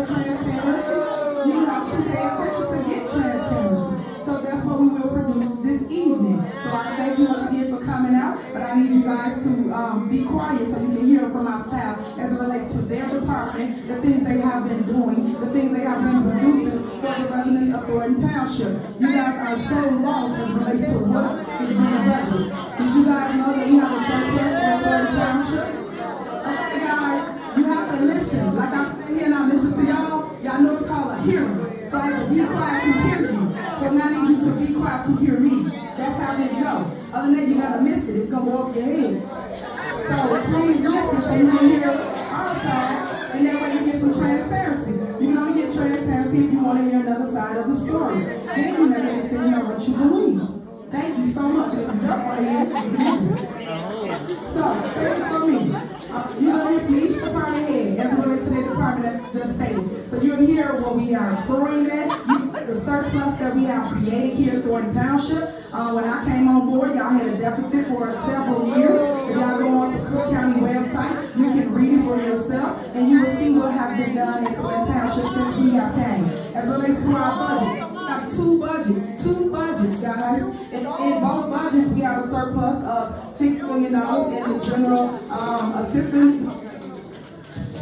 for transparency, you have to pay attention to get transparency. So that's what we will produce this evening. So I thank you once again for coming out, but I need you guys to be quiet so you can hear from our staff as it relates to their department, the things they have been doing, the things they have been producing for the residents of Thornton Township. You guys are so lost as it relates to what is in the budget. Did you guys know that we have a surplus at Thornton Township? Okay, guys, you have to listen. Like I sit here and I listen to y'all, y'all know it's called a hearing. So I have to be quiet to hear you. So now I need you to be quiet to hear me. That's how this go. Other than that, you gotta miss it. It's gonna go over your head. So please listen so you can hear our side, and that way you get some transparency. You can only get transparency if you want to hear another side of the story. Then you make a decision on what you believe. Thank you so much. If you don't want to hear it, so here's for me. You know, each department head, as it relates to the department that just stated. So you'll hear what we are accruing at, the surplus that we have created here at Thornton Township. When I came on board, y'all had a deficit for several years. If y'all go on to Cook County website, you can read it for yourself, and you will see what has been done at Thornton Township since we have came. As it relates to our budget, we have two budgets, guys. In both budgets, we have a surplus of $6 million in the general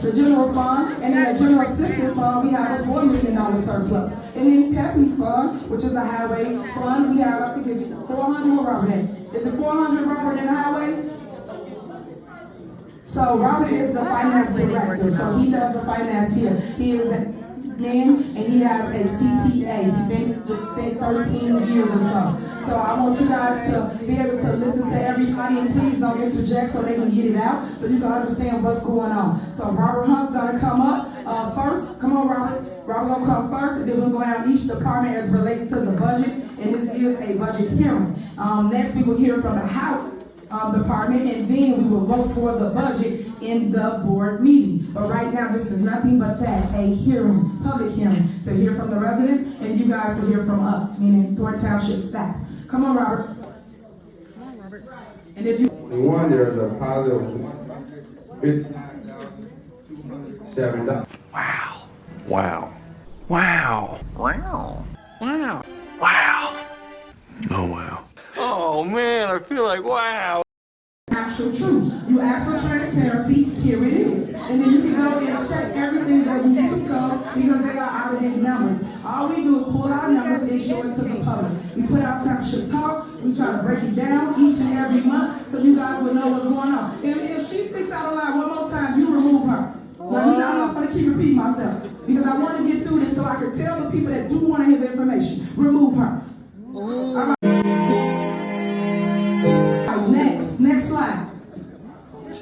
the general fund, and in the general assistance fund, we have a $4 million surplus. And in Peppy's fund, which is the highway fund, we have, I think it's 400, what Robert at? Is it 400, Robert, in the highway? So Robert is the finance director, so he does the finance here. He is a man, and he has a CPA. He's been with 13 years or so. So I want you guys to be able to listen to everybody, and please don't interject so they can get it out, so you can understand what's going on. So Robert Hunt's gonna come up first. Come on, Robert. Robert gonna come first, and then we'll go down each department as relates to the budget, and this is a budget hearing. Next, we will hear from the House department, and then we will vote for the budget in the board meeting. But right now, this is nothing but that, a hearing, public hearing. So hear from the residents, and you guys will hear from us, meaning Thornton Township staff. Come on, Robert. Come on, Robert. And if you one, there's a positive $7. Wow. Wow. Wow. Wow. Wow. Wow. Oh, wow. Oh, man, I feel like wow. Actual truth. You ask for transparency, here it is. And then you can go and check everything that we speak of because they are audited numbers. All we do is pull our numbers and show it to the public. We put out Township Talk, we try to break it down each and every month so you guys will know what's going on. And if she speaks out loud one more time, you remove her. Now, I'm not going to keep repeating myself because I want to get through this so I can tell the people that do want to hear the information. Remove her. Next slide.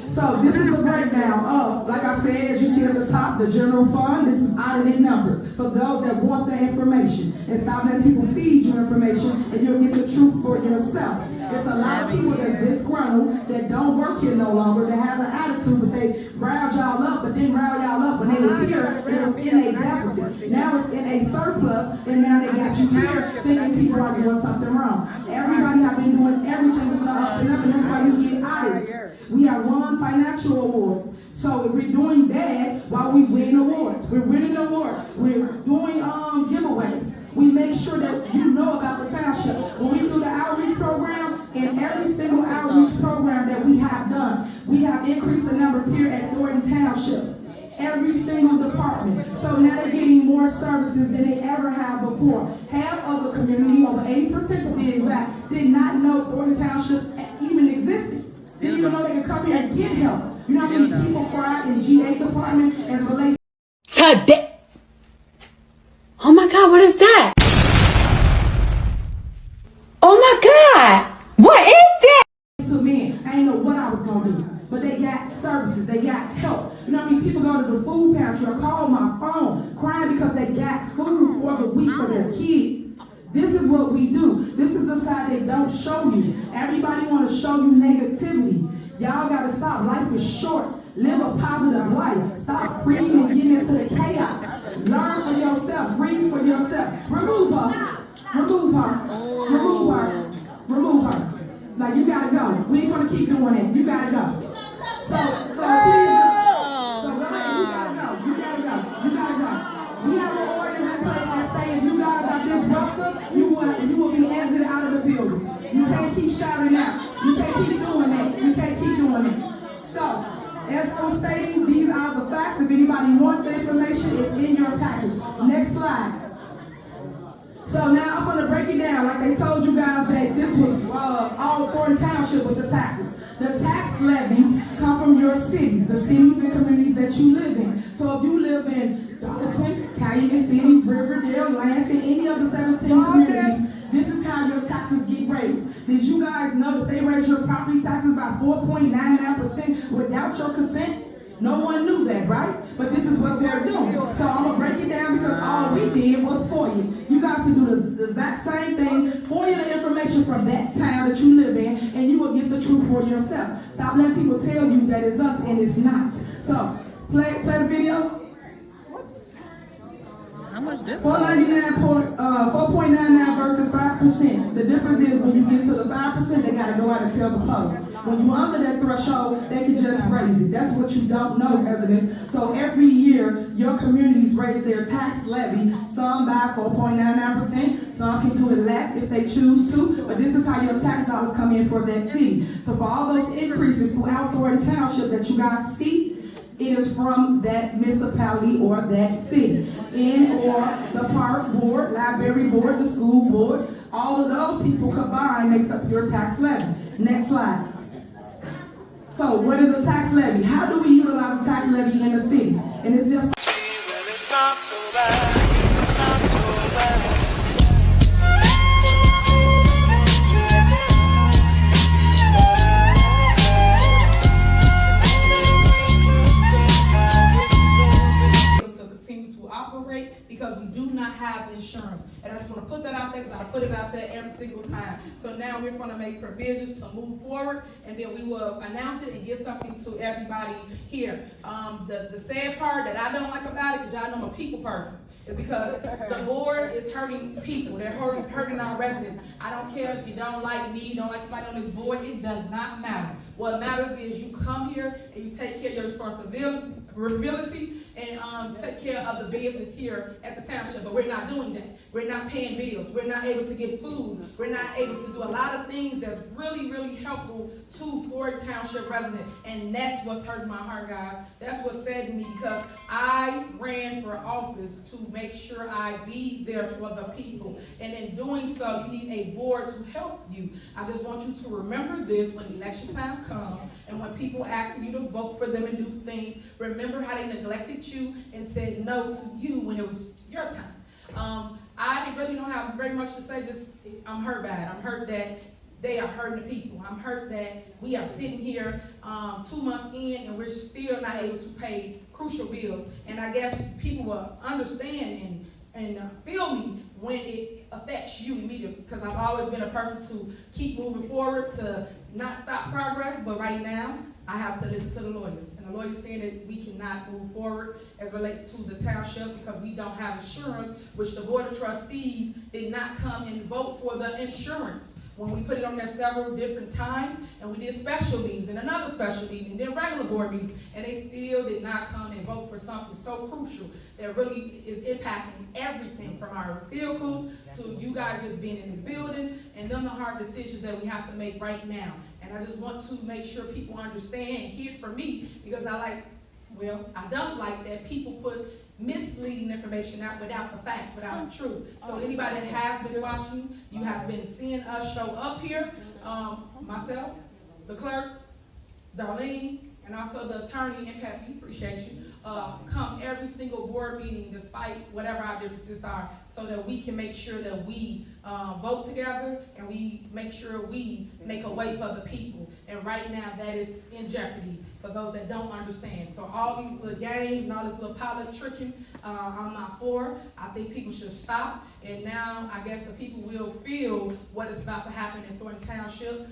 So this is a breakdown of, like I said, as you see at the top, the general fund. This is audited numbers for those that want the information. And stop letting people feed you information, and you'll get the truth for yourself. There's a lot of people that's disgruntled that don't work here no longer, that have an attitude, but they riled y'all up, but didn't rile y'all up when they was here. It was in a deficit. Now it's in a surplus, and now they got you here thinking people are doing something wrong. Everybody have been doing everything with the up and up, and that's why you get audited. We have won financial awards. So if we're doing bad while we win awards, we're winning awards, we're doing giveaways. We make sure that you know about the township. When we do the outreach program, in every single outreach program that we have done, we have increased the numbers here at Thornton Township. Every single department. So now they're getting more services than they ever have before. Half of the community, over 80% to be exact, did not know Thornton Township even existed. Didn't even know they could come here and get help. You know how many people cry in GA department as it relates today? Oh my God, what is that? Oh my God, what is that? To men, I didn't know what I was gonna do, but they got services, they got help. You know how many people go to the food pantry or call my phone crying because they got food for the week for their kids. This is what we do. This is the side they don't show you. Everybody want to show you negativity. Y'all got to stop. Life is short. Live a positive life. Stop reading and getting into the chaos. Learn for yourself. Read for yourself. Remove her. Remove her. Remove her. Remove her. Like, you got to go. We ain't going to keep doing it. You got to go. So please go. So, you got to go. You got to go. You got to go. as I was stating, these are the facts. If anybody wants the information, it's in your package. Next slide. So now I'm going to break it down. Like they told you guys that this was all Thornton Township with the taxes. The tax levies come from your cities, the cities and communities that you live in. So if you live in Darlington, Calumet City, Riverdale, Lansing, any of the 17 communities, this is how your taxes get raised. Did you guys know that they raise your property taxes by 4.99% without your consent? No one knew that, right? But this is what they're doing. So I'm going to break it down because all we did was for you. You guys can do the exact same thing, for you the information from that town that you live in, and you will get the truth for yourself. Stop letting people tell you that it's us and it's not. So, play the video. How much this? 4.99 versus 5%. The difference is when you get to the 5%, they gotta go out and tell the public. When you're under that threshold, they can just raise it. That's what you don't know, residents. So every year, your communities raise their tax levy, some by 4.99%, some can do it less if they choose to, but this is how your tax dollars come in for that city. So for all those increases throughout Thornton Township that you guys see, it is from that municipality or that city. Or the park board, library board, the school board, all of those people combined makes up your tax levy. Next slide. So what is a tax levy? How do we utilize a tax levy in the city? And it's just... It's not so bad. It's not so bad. Because we do not have insurance. And I just want to put that out there because I put it out there every single time. So now we're going to make provisions to move forward, and then we will announce it and give something to everybody here. The sad part that I don't like about it is y'all know I'm a people person. It's because the board is hurting people. They're hurting our residents. I don't care if you don't like me, you don't like somebody on this board. It does not matter. What matters is you come here and you take care of your responsibility and take care of the business here at the township. But we're not doing that. We're not paying bills. We're not able to get food. We're not able to do a lot of things that's really, really helpful to Thornton Township residents. And that's what's hurting my heart, guys. That's what's saddened me because I ran for office to make sure I be there for the people. And in doing so, you need a board to help you. I just want you to remember this when election time comes and when people ask you to vote for them and do things. Remember how they neglected you and said no to you when it was your time. I really don't have very much to say, just I'm hurt bad. I'm hurt that they are hurting the people. I'm hurt that we are sitting here 2 months in and we're still not able to pay crucial bills. And I guess people will understand and feel me when it affects you immediately, because I've always been a person to keep moving forward, to not stop progress, but right now I have to listen to the lawyers. And the lawyers saying that we cannot move forward as relates to the township because we don't have insurance, which the Board of Trustees did not come and vote for the insurance. When we put it on there several different times, and we did special meetings and another special meeting, and then regular board meetings, and they still did not come and vote for something so crucial that really is impacting everything from our vehicles to you guys just being in this building, and them the hard decisions that we have to make right now. And I just want to make sure people understand, and here's for me, because I don't like that people put misleading information out without the facts, without the truth. So anybody that has been watching, you have been seeing us show up here, myself, the clerk, Darlene, and also the attorney and Peppy, appreciate you, come every single board meeting despite whatever our differences are, so that we can make sure that we vote together and we make sure we make a way for the people. And right now that is in jeopardy for those that don't understand. So all these little games and all this little politicking, I'm not for. I think people should stop. And now I guess the people will feel what is about to happen in Thornton Township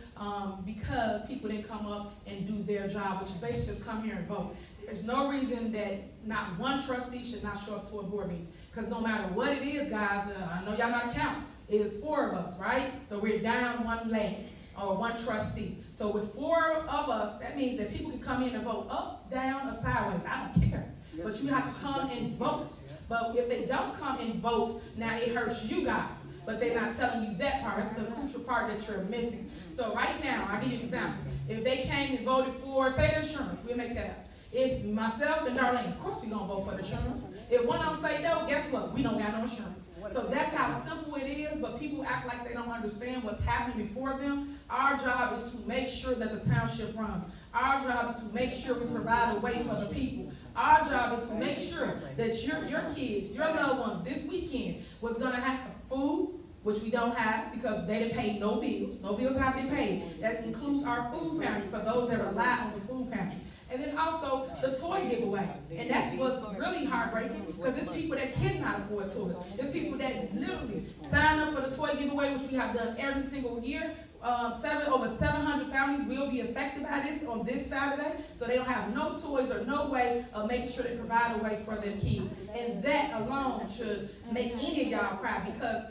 because people didn't come up and do their job, which is basically just come here and vote. There's no reason that not one trustee should not show up to a board meeting. Because no matter what it is, guys, I know y'all not counting. It is 4 of us, right? So we're down 1 leg or 1 trustee. So with 4 of us, that means that people can come in and vote up, down, or sideways. I don't care. But you have to come and vote. But if they don't come and vote, now it hurts you guys. But they're not telling you that part. That's the crucial part that you're missing. So right now, I'll give you an example. If they came and voted for, say the insurance, we'll make that up. It's myself and Darlene. Of course we gonna vote for the insurance. If one don't say no, guess what? We don't got no insurance. So that's how simple it is, but people act like they don't understand what's happening before them. Our job is to make sure that the township runs. Our job is to make sure we provide a way for the people. Our job is to make sure that your kids, your loved ones this weekend was gonna have food, which we don't have because they didn't pay no bills. No bills have been paid. That includes our food pantry for those that rely on the food pantry. And then also the toy giveaway. And that's what's really heartbreaking because there's people that cannot afford toys. There's people that literally sign up for the toy giveaway, which we have done every single year. Over 700 families will be affected by this on this Saturday. So they don't have no toys or no way of making sure they provide a way for their kids. And that alone should make any of y'all proud because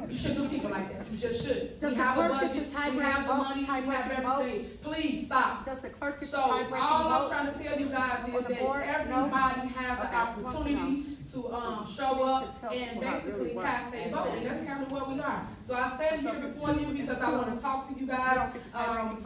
you should do people like that. You just should. We have a budget, we have the money, we have everything. Please stop. Does the clerk get the So tie-breaking all I'm vote? trying to tell you guys is that everybody has the opportunity to show up and basically cast a vote, and that's kind of what we are. So I stand here before you because I want to talk to you guys.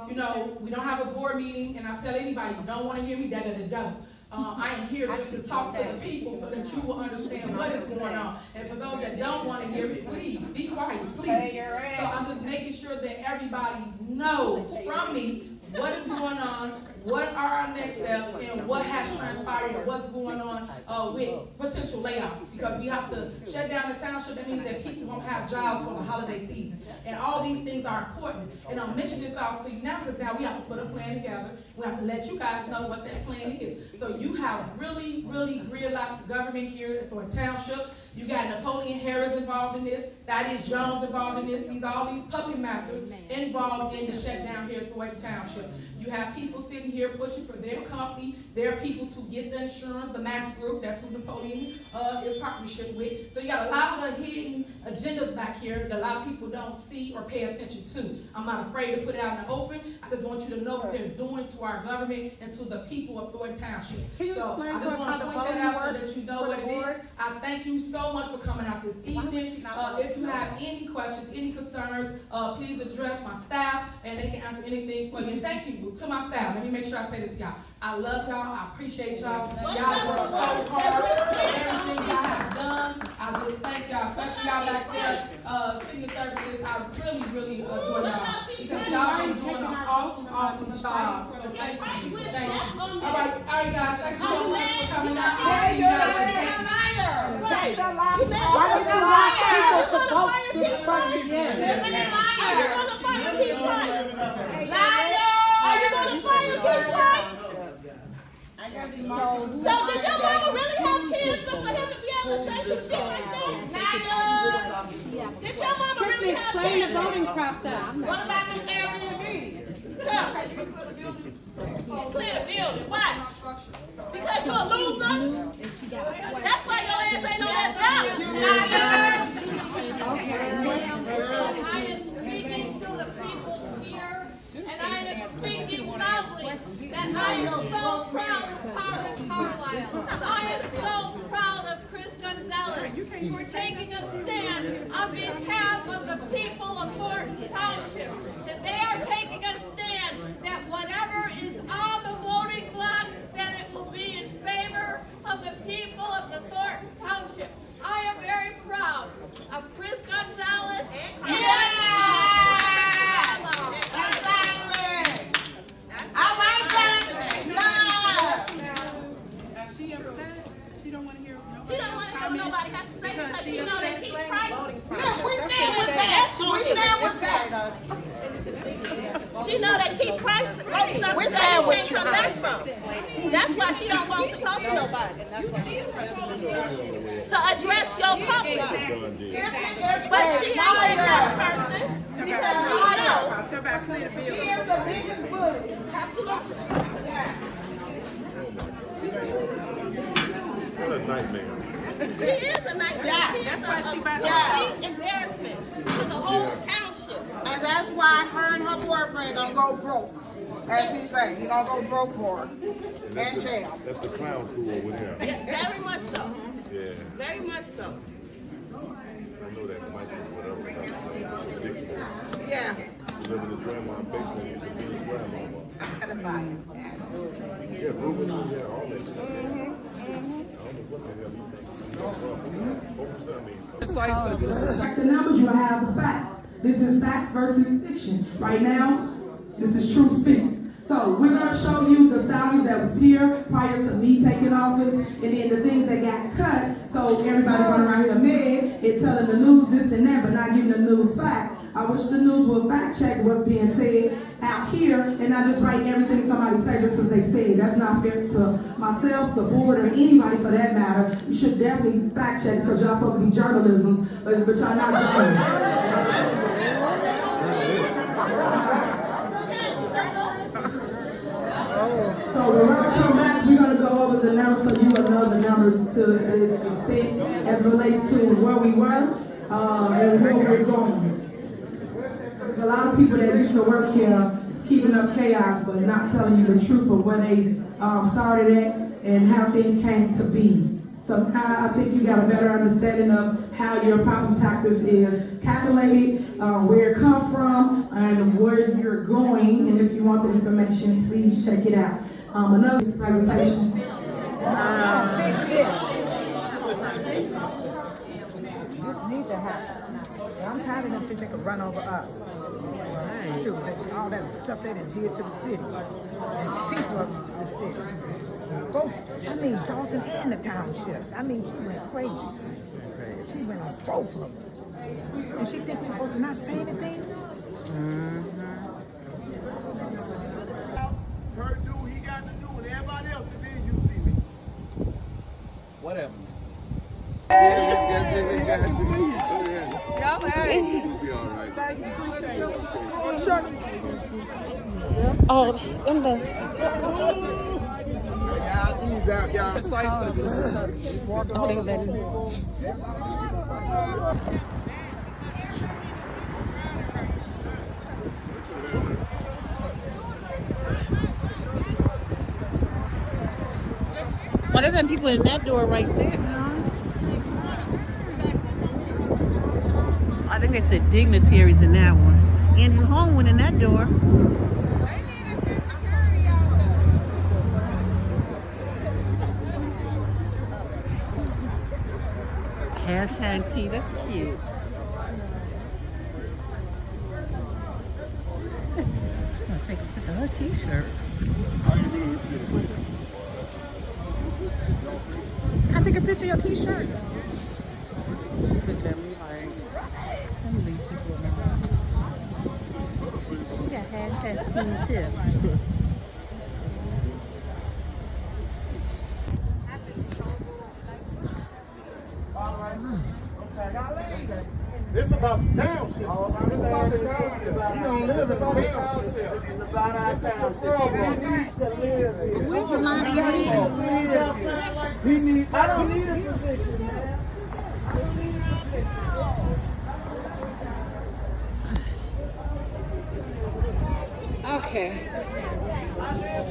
You know, we don't have a board meeting, and I tell anybody, you don't want to hear me, da-da-da-da. I am here just to talk to the people so that you will understand what is going on. And for those that don't want to hear it, please be quiet, please. So I'm just making sure that everybody knows from me what is going on, what are our next steps, and what has transpired, and what's going on with potential layoffs. Because we have to shut down the township. That means that people won't have jobs for the holiday season. And all these things are important. And I'm mentioning this all to you now because now we have to put a plan together. We have to let you guys know what that plan is. So you have really, really gridlocked the government here at Thornton Township. You got Napoleon Harris involved in this. Thaddeus Jones involved in this. All these puppet masters involved in the shutdown here at Thornton Township. You have people sitting here pushing for their company, their people to get the insurance, the Max Group, that's who Napoleon is partnership with. So you got a lot of hidden agendas back here that a lot of people don't see or pay attention to. I'm not afraid to put it out in the open. I just want you to know what they're doing to our government and to the people of Thornton Township. Can you so explain I to just us want how to the point that voting out so works that you know for what the it is. board? I thank you so much for coming out this evening. If you have any questions, any concerns, please address my staff and they can answer anything for you. And thank you to my staff. Let me make sure I say this to y'all. I love y'all. I appreciate y'all. Y'all work so hard for everything y'all have done. I just thank y'all, especially y'all back there, senior services. I really, really adore y'all because y'all been doing an awesome job. So thank you. Thank you. All right, guys. Thank you so much for coming out. Hey, you're why don't you want people to vote this trustee in? Are you gonna fire Keith Price? Are you gonna fire Keith Price? So did your mama really have cancer for him to be able to say some shit like that? Did your mama Simply really have explain the cancer? voting process. What about the Airbnb? Tell me. Clear the building. Why? Because you're a loser? That's why your ass ain't on that ballot. I am speaking to the people here, and I am speaking loudly that I am so proud of Carlisle. I am so proud of Chris Gonzalez for taking a stand on behalf of the people of Thornton Township. That they are taking a stand that whatever is on the voting block, that it will be in favor of the people of the Thornton Township. I am very proud of Chris Gonzalez and She don't want to hear what nobody has to say because she know that Keith Price. We stand with that. She know that Keith Price wrote something that you can't come back from. That's why she don't want to talk to nobody. To address your public. But she ain't that kind of person because she She is the biggest bully. What a nightmare. She is a nightmare. She is a complete embarrassment to the whole township. And that's why her and her boyfriend gonna go broke. As he say, he gonna go broke for her. In jail. That's the clown crew over there. Yeah, very much so. Yeah. Very much so. I know that Michael, whatever. Yeah. Living in his grandma's basement, he's a grandma. I gotta buy his dad. Yeah, Ruben. The numbers, you'll have the facts. This is facts versus fiction. Right now, this is true speaks. So we're going to show you the salaries that was here prior to me taking office, and then the things that got cut. So everybody running around here mad, it's telling the news this and that, but not giving the news facts. I wish the news would fact check what's being said out here and not just write everything somebody said just because they said. That's not fair to myself, the board, or anybody for that matter. You should definitely fact check because y'all supposed to be journalism, but y'all not doing it. So when I come back, we're going to go over the numbers so you will know the numbers to this extent as it relates to where we were and where we're going. A lot of people that used to work here is keeping up chaos but not telling you the truth of where they started at and how things came to be. So I think you got a better understanding of how your property taxes is calculated, where it comes from, and where you're going. And if you want the information, please check it out. Another presentation. You need to have. I'm tired of them thinking they could run over us. Shoot, all that stuff they done did to the city. And the people of the city. Both, I mean, Dalton and the township. I mean, she went crazy. She went on both of them. And she think we're supposed to not say anything? Her do what he got to do with everybody else, and then you see me. Whatever. Y'all had it. You'll be all right. Thank you. Appreciate it. Oh, sure. Oh, in the. He's out, y'all. Oh, they let him. Well, there's been people in that door right there. I think they said dignitaries in that one. Andrew Holm went in that door. Hashtag tea, that's cute. I'll take a picture of her t-shirt. Can I take a picture of your t-shirt? Look at me like, she got hashtag team tip. This about the township. This about the township. You don't live in the township. This is about our township. He needs to live here. Where's the line to get in? He needs. I don't need a position, man. I don't need a position. Okay.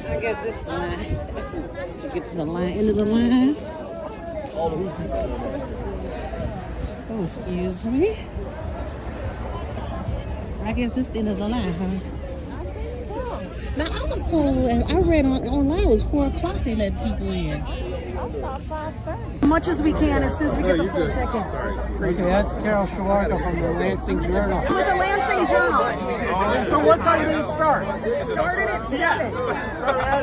I guess this line. Let's get to the line, end of the line. Oh, excuse me. I guess this is the end of the line, huh? Now, I was told, I read online, it was 4 o'clock they let people in. As much as we can as soon as we get the full ticket. Okay, that's Carol Shawarka from the Lansing Journal. With the Lansing Journal. So what time did it start? It started at 7.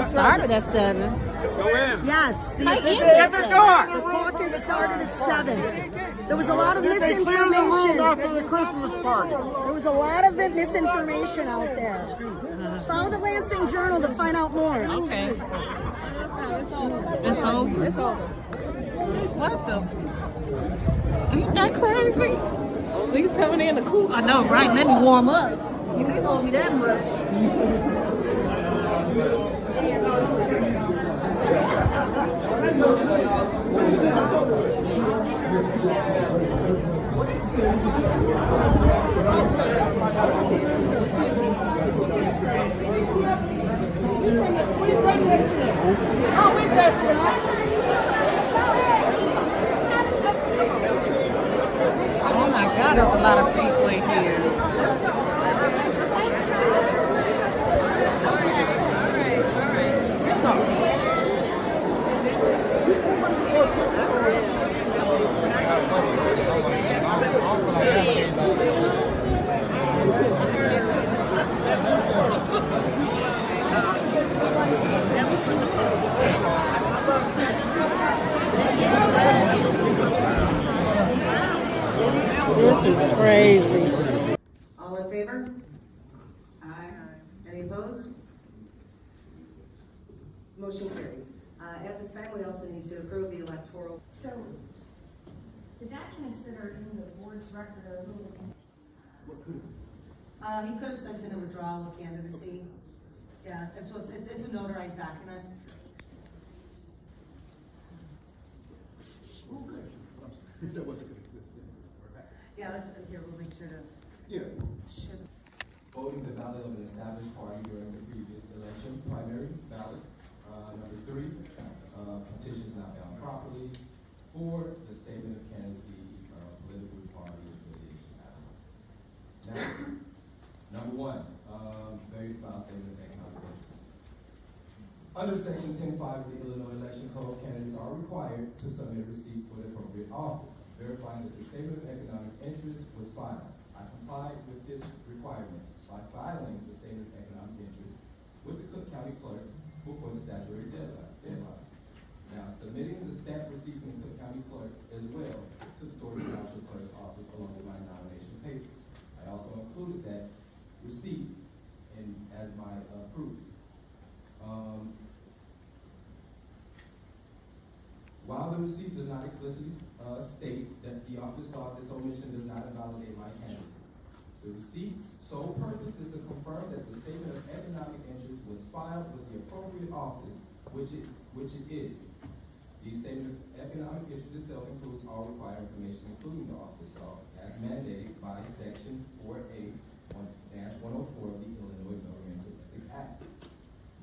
It started at 7. Go in. Yes. Get the door. The caucus started at 7. There was a lot of They cleared the room misinformation. after the Christmas party. There was a lot of misinformation out there. Follow the Lansing Journal to find out more. Okay. It's over. It's over. What the? Ain't that crazy? Niggas coming in the cool. I know, right? Let me warm up. You ain't told me that much. Oh my God, there's a lot of people in here. is crazy. All in favor? Aye. Any opposed? Motion carries. At this time, we also need to approve the electoral. So, the documents that are in the board's record are a little bit. He could have sent in a withdrawal of candidacy. Yeah, it's a notarized document. Okay. That wasn't gonna exist. Yeah, that's, here, we'll make sure to. Yeah. Should. Voting the ballot of an established party during the previous election, primary ballot. Number 3, petitions not bound properly. 4, the statement of candidacy, political party affiliation absent. Now, number 1, very filed statement of economic interest. Under section 10.5 of the Illinois Election Code, candidates are required to submit a receipt for the appropriate office, verifying that the statement of economic interest was filed. I complied with this requirement by filing the statement of economic interest with the Cook County Clerk before the statutory deadline. Now, submitting the stamp receipt from the Cook County Clerk as well to the Thornton Township Clerk's office along with my nomination papers. I also included that receipt as my proof. While the receipt does not explicitly state that the office saw this omission does not invalidate my candidacy. The receipt's sole purpose is to confirm that the statement of economic interest was filed with the appropriate office, which it is. The statement of economic interest itself includes all required information, including the office saw, as mandated by Section 4A-104 of the Illinois Governmental Ethics Act.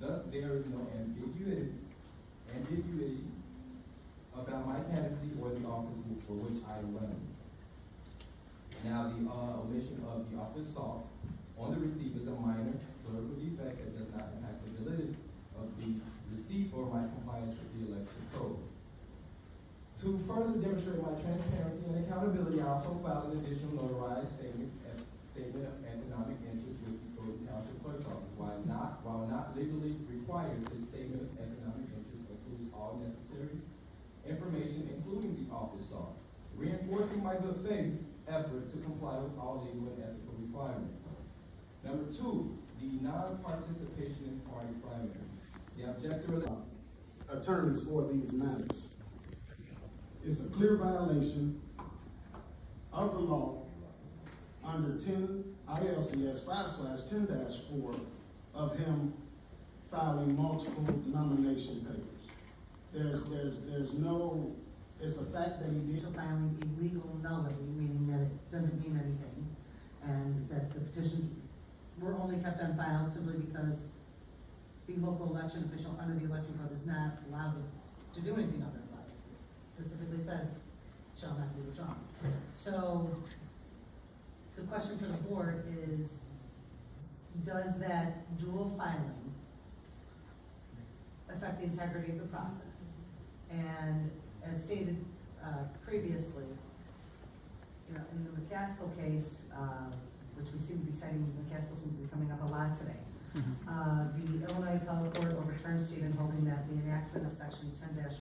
Thus, there is no ambiguity about my candidacy or the office for which I am running. Now, the omission of the office saw on the receipt is a minor clerical defect that does not impact the validity of the receipt or my compliance with the election code. To further demonstrate my transparency and accountability, I also filed an additional notarized statement of economic interest with the Thornton Township Clerk's office. While not legally required, this statement of economic interest includes all necessary information, including the office saw, reinforcing my good faith effort to comply with all legal and ethical requirements. Number 2, the non-participation in party primaries. The objector Attorneys for these matters. It's a clear violation of the law under 10 ILCS 5/10-4 of him filing multiple nomination papers. There's no, it's the fact that he did. Filing illegal nullity, meaning that it doesn't mean anything, and that the petitions were only kept on file simply because the local election official under the election code is not allowed to do anything otherwise. It specifically says, shall not be withdrawn. So, the question for the board is, does that dual filing affect the integrity of the process? And as stated previously, you know, in the McCaskill case, which we seem to be citing, McCaskill seems to be coming up a lot today. The Illinois Appellate Court overturned Stephen, holding that the enactment of section 10-